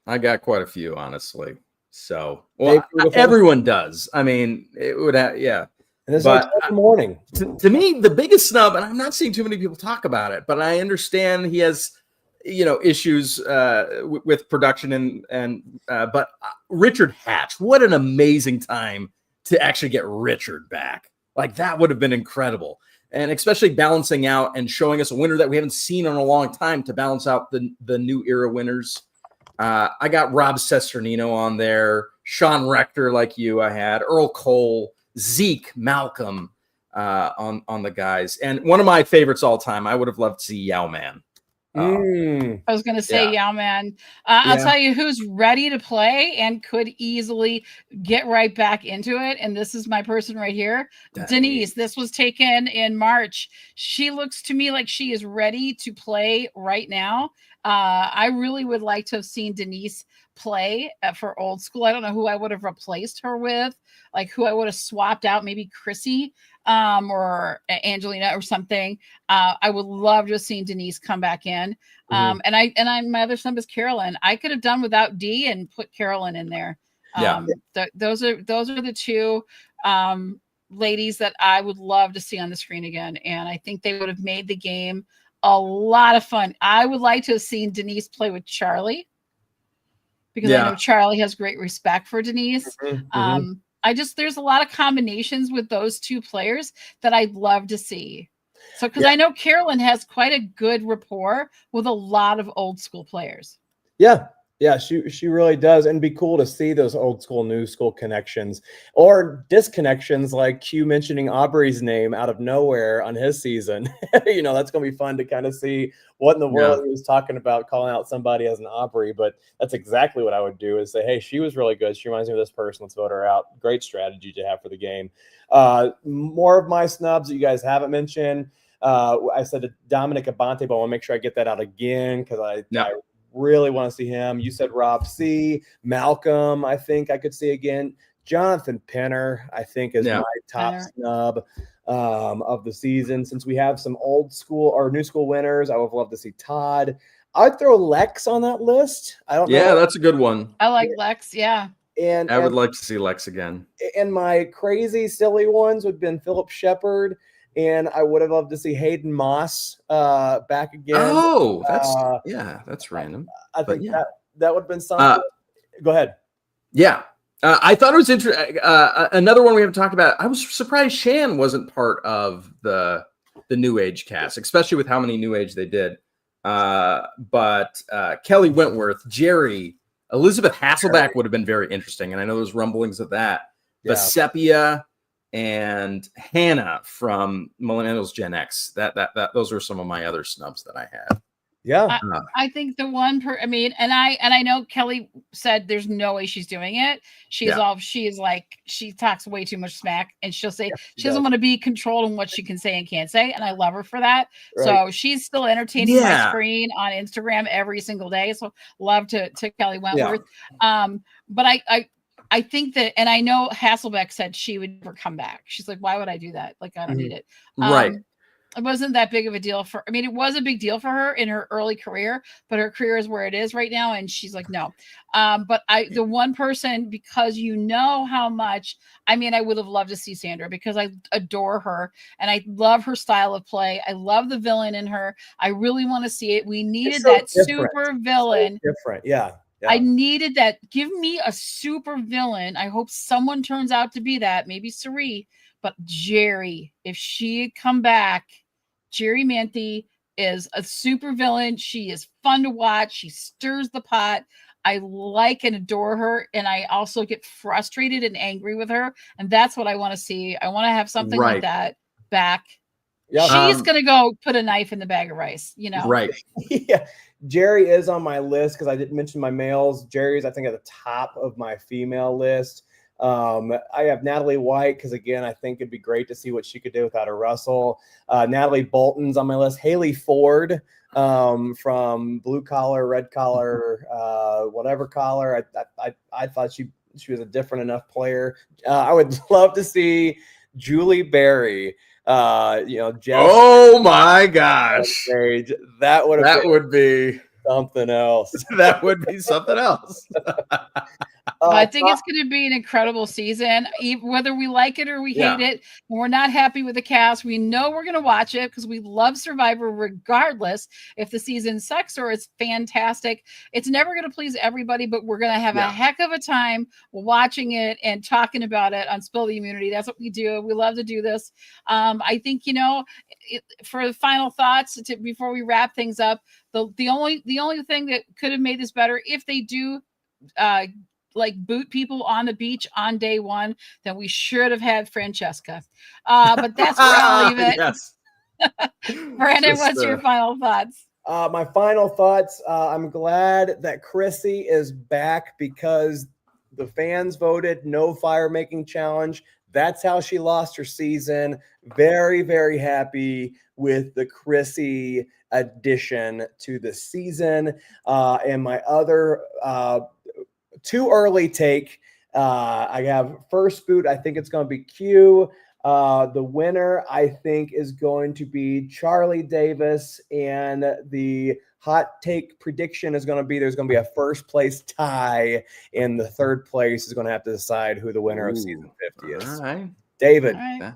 I got quite a few, honestly. So Dave, everyone does. I mean, it would have, yeah. And this is like the morning. To me, the biggest snub, and I'm not seeing too many people talk about it, but I understand he has, issues with production but Richard Hatch, what an amazing time to actually get Richard back. Like, that would have been incredible. And especially balancing out and showing us a winner that we haven't seen in a long time to balance out the new era winners. I got Rob Cesternino on there, Sean Rector, like you, I had Earl Cole, Zeke, Malcolm on the guys. And one of my favorites all time, I would have loved to see Yao Man. I was going to say Yao Man. I'll tell you who's ready to play and could easily get right back into it. And this is my person right here, Denise. This was taken in March. She looks to me like she is ready to play right now. I really would like to have seen Denise play for Old School. I don't know who I would have replaced her with, like who I would have swapped out, maybe Chrissy or Angelina or something. I would love to have seen Denise come back in. And my other son is Carolyn. I could have done without D and put Carolyn in there. Those are the two. ladies that I would love to see on the screen again. And I think they would have made the game a lot of fun. I would like to have seen Denise play with Charlie, because I know Charlie has great respect for Denise. There's a lot of combinations with those two players that I'd love to see. So, because I know Carolyn has quite a good rapport with a lot of old school players. Yeah, she really does. And it'd be cool to see those old school, new school connections or disconnections, like Q mentioning Aubrey's name out of nowhere on his season. That's going to be fun to kind of see what in the world he was talking about, calling out somebody as an Aubrey. But that's exactly what I would do, is say, hey, she was really good. She reminds me of this person. Let's vote her out. Great strategy to have for the game. More of my snubs that you guys haven't mentioned. I said Dominic Abante, but I want to make sure I get that out again, because I really want to see him. You said Rob C. Malcolm, I think I could see again. Jonathan Penner, I think, is my top snub of the season. Since we have some old school or new school winners, I would love to see Todd. I'd throw Lex on that list. I don't know. Yeah, that's a good one. I like Lex. Yeah. And I would like to see Lex again. And my crazy, silly ones would have been Philip Shepard. And I would have loved to see Hayden Moss back again. Oh, that's random. I think that would have been something. Go ahead. Yeah. I thought it was interesting. Another one we haven't talked about. I was surprised Shan wasn't part of the New Age cast, especially with how many New Age they did. But Kelly Wentworth, Jerry, Elizabeth Hasselback would have been very interesting. And I know there's rumblings of that. Yeah. Sepia and Hannah from Millennials Gen X. Those are some of my other snubs that I had. Yeah. I think the one and I know Kelly said there's no way she's doing it. She talks way too much smack, and she'll say she doesn't want to be controlled in what she can say and can't say. And I love her for that. Right. So she's still entertaining my screen on Instagram every single day. So love to Kelly Wentworth. Yeah. But I think that, and I know Hasselbeck said she would never come back. She's like, why would I do that? Like, I don't need it. Right. It wasn't that big of a deal it was a big deal for her in her early career, but her career is where it is right now. And she's like, no. But the one person, because how much, I would have loved to see Sandra, because I adore her and I love her style of play. I love the villain in her. I really want to see it. We needed that super villain. So different. Yeah. I needed that. Give me a super villain. I hope someone turns out to be that. Maybe Sari, but Jerry. If she had come back, Jerry Manthey is a super villain. She is fun to watch. She stirs the pot. I like and adore her, and I also get frustrated and angry with her. And that's what I want to see. I want to have something like that back. Yeah. She's gonna go put a knife in the bag of rice. Right. Yeah. Jerry is on my list because I didn't mention my males. Jerry's, I think, at the top of my female list. I have Natalie White because, again, I think it'd be great to see what she could do without a Russell. Natalie Bolton's on my list. Haley Ford from Blue Collar, Red Collar, whatever collar. I thought she was a different enough player. I would love to see Julie Berry. Oh my gosh, that would be something else. That would be something else. I think it's going to be an incredible season, whether we like it or we hate it. And we're not happy with the cast. We know we're going to watch it because we love Survivor regardless if the season sucks or it's fantastic. It's never going to please everybody, but we're going to have a heck of a time watching it and talking about it on Spill the Immunity. That's what we do. We love to do this. I think, for the final thoughts before we wrap things up, the only thing that could have made this better, if they do boot people on the beach on day one, then we should have had Francesca. But that's where I'll leave it. Yes. Brandon, what's your final thoughts? My final thoughts, I'm glad that Chrissy is back because the fans voted no fire making challenge. That's how she lost her season. Very, very happy with the Chrissy addition to the season. And my other too early take, I have first boot. I think it's going to be Q. The winner, I think, is going to be Charlie Davis. And the hot take prediction is going to be there's going to be a first place tie. And the third place is going to have to decide who the winner of season 50 is. All right. David. All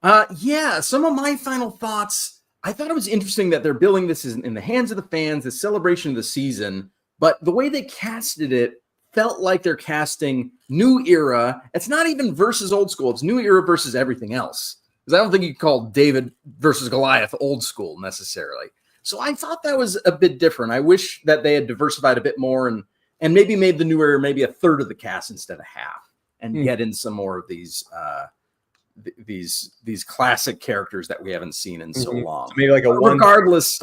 right. Yeah, some of my final thoughts. I thought it was interesting that they're billing this in the hands of the fans, the celebration of the season, but the way they casted it felt like they're casting new era. It's not even versus old school. It's new era versus everything else. Because I don't think you call David versus Goliath old school necessarily. So I thought that was a bit different. I wish that they had diversified a bit more and maybe made the new era maybe a third of the cast instead of half, and get in some more of these classic characters that we haven't seen in so long. So maybe like a regardless.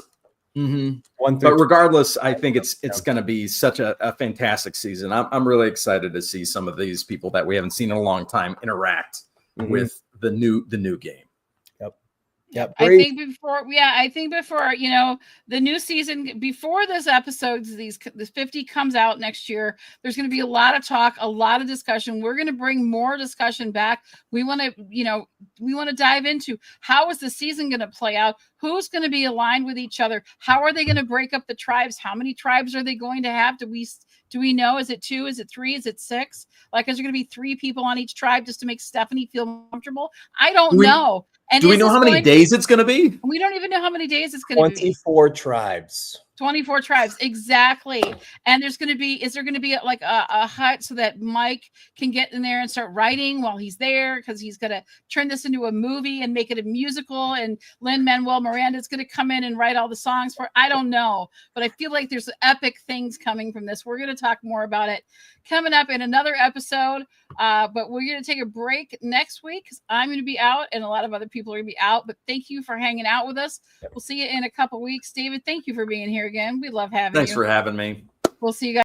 1 But through regardless, I think it's going to be such a fantastic season. I'm really excited to see some of these people that we haven't seen in a long time interact with the new game. Yep. I think before the new season, before this episodes, this 50 comes out next year, there's going to be a lot of talk, a lot of discussion. We're going to bring more discussion back. We want to dive into how is the season going to play out? Who's going to be aligned with each other? How are they going to break up the tribes? How many tribes are they going to have? Do we know? Is it 2? Is it 3? Is it 6? Like, is there going to be 3 people on each tribe just to make Stephanie feel comfortable? I don't know. And do we know how many days it's going to be? We don't even know how many days it's going to be. 24 tribes. 24 tribes, exactly. And is there going to be like a hut so that Mike can get in there and start writing while he's there, because he's going to turn this into a movie and make it a musical, and Lin-Manuel Miranda is going to come in and write all the songs for. I don't know, but I feel like there's epic things coming from this. We're going to talk more about it coming up in another episode, but we're going to take a break next week because I'm going to be out and a lot of other people are going to be out. But thank you for hanging out with us. We'll see you in a couple weeks. David, thank you for being here again. We love having you. Thanks for having me. We'll see you guys.